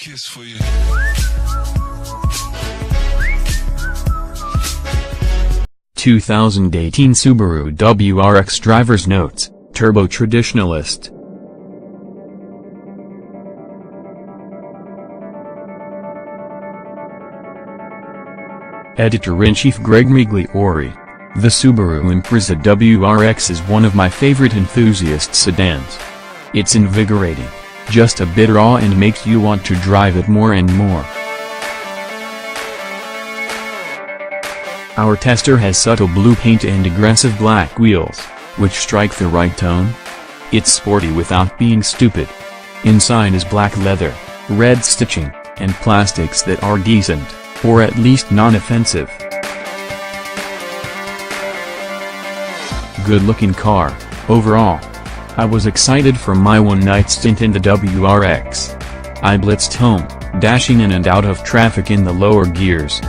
kiss for you. 2018 Subaru WRX Driver's Notes, Turbo Traditionalist. Editor-in-Chief Greg Migliori. The Subaru Impreza WRX is one of my favorite enthusiast sedans. It's invigorating, just a bit raw, and makes you want to drive it more and more. Our tester has subtle blue paint and aggressive black wheels, which strike the right tone. It's sporty without being stupid. Inside is black leather, red stitching, and plastics that are decent, or at least non-offensive. Good-looking car, overall. I was excited for my one-night stint in the WRX. I blitzed home, dashing in and out of traffic in the lower gears.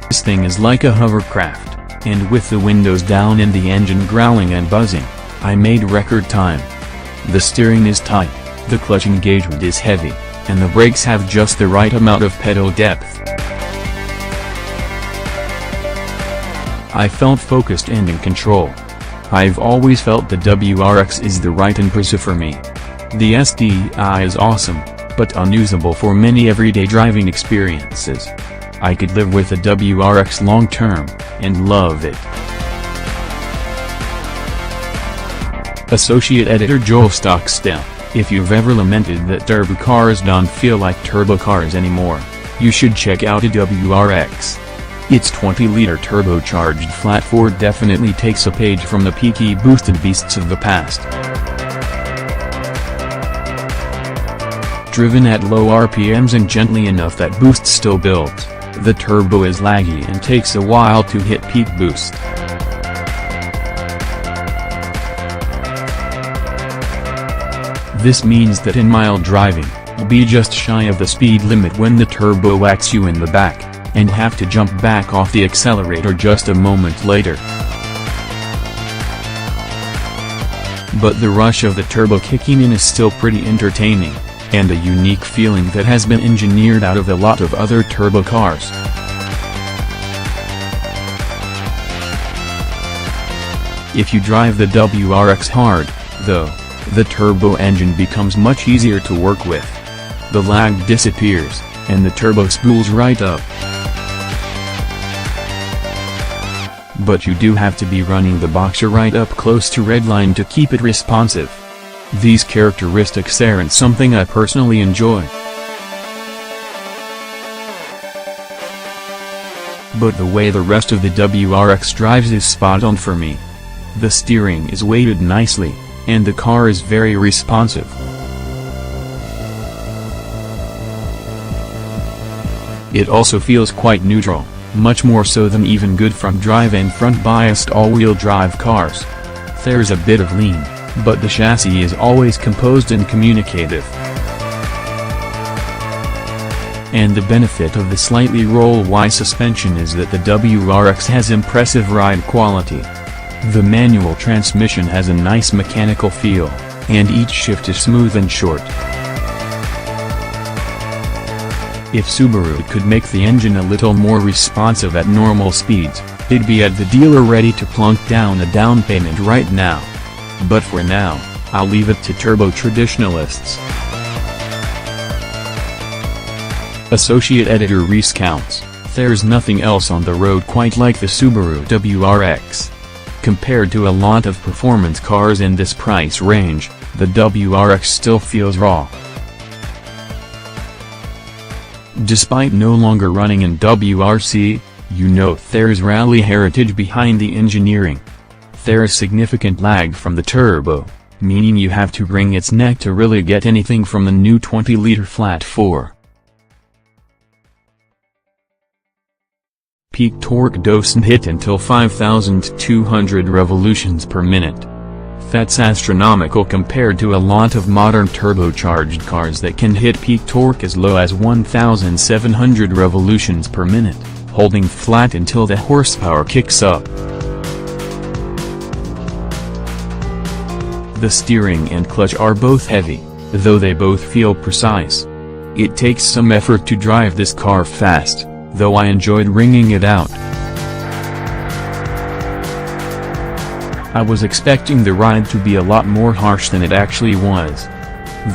This thing is like a hovercraft, and with the windows down and the engine growling and buzzing, I made record time. The steering is tight, the clutch engagement is heavy, and the brakes have just the right amount of pedal depth. I felt focused and in control. I've always felt the WRX is the right Impreza for me. The SDI is awesome, but unusable for many everyday driving experiences. I could live with a WRX long term, and love it. Associate Editor Joel Stockstill. If you've ever lamented that turbo cars don't feel like turbo cars anymore, you should check out a WRX. Its 20-liter turbocharged flat four definitely takes a page from the peaky boosted beasts of the past. Driven at low RPMs and gently enough that boost still builds, the turbo is laggy and takes a while to hit peak boost. This means that in mild driving, you'll be just shy of the speed limit when the turbo whacks you in the back, and have to jump back off the accelerator just a moment later. But the rush of the turbo kicking in is still pretty entertaining, and a unique feeling that has been engineered out of a lot of other turbo cars. If you drive the WRX hard, though, the turbo engine becomes much easier to work with. The lag disappears, and the turbo spools right up. But you do have to be running the boxer right up close to redline to keep it responsive. These characteristics aren't something I personally enjoy. But the way the rest of the WRX drives is spot on for me. The steering is weighted nicely, and the car is very responsive. It also feels quite neutral, much more so than even good front drive and front biased all-wheel drive cars. There's a bit of lean, but the chassis is always composed and communicative. And the benefit of the slightly roll-Y suspension is that the WRX has impressive ride quality. The manual transmission has a nice mechanical feel, and each shift is smooth and short. If Subaru could make the engine a little more responsive at normal speeds, it'd be at the dealer ready to plunk down a down payment right now. But for now, I'll leave it to turbo traditionalists. Associate Editor recounts, there's nothing else on the road quite like the Subaru WRX. Compared to a lot of performance cars in this price range, the WRX still feels raw. Despite no longer running in WRC, you note there's rally heritage behind the engineering. There's significant lag from the turbo, meaning you have to wring its neck to really get anything from the new 20-liter flat 4. Peak torque doesn't hit until 5,200 revolutions per minute. That's astronomical compared to a lot of modern turbocharged cars that can hit peak torque as low as 1,700 revolutions per minute, holding flat until the horsepower kicks up. The steering and clutch are both heavy, though they both feel precise. It takes some effort to drive this car fast, though I enjoyed wringing it out. I was expecting the ride to be a lot more harsh than it actually was.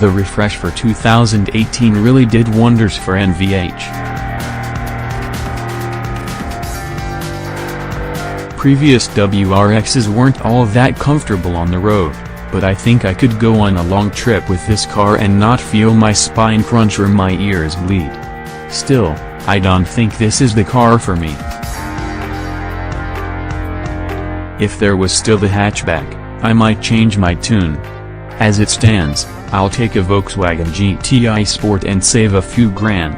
The refresh for 2018 really did wonders for NVH. Previous WRXs weren't all that comfortable on the road, but I think I could go on a long trip with this car and not feel my spine crunch or my ears bleed. Still, I don't think this is the car for me. If there was still the hatchback, I might change my tune. As it stands, I'll take a Volkswagen GTI Sport and save a few grand.